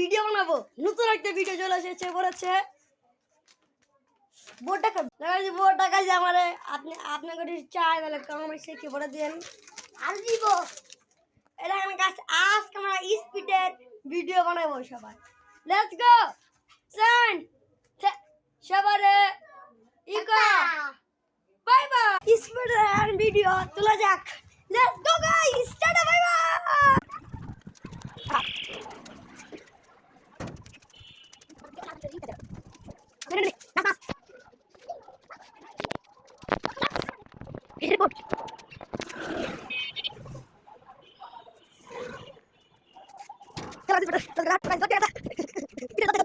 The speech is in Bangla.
ভিডিও বানাবো, নতুন একটা ভিডিও চলে এসেছে, বলেছে বোর্ড টাকা যে আমারে আপনাকে চাই তাহলে কমেন্ট শিখে বলে দেন আর দিব। এটা আমার কাছে আজকে আমরা স্পিডের ভিডিও বানাবো সবাই। লেটস গো সেন্ড সবারে ইকা বাই বাই। স্পিডের ভিডিও তোলা যাক। Let's go guys, tata bye bye. Gracias.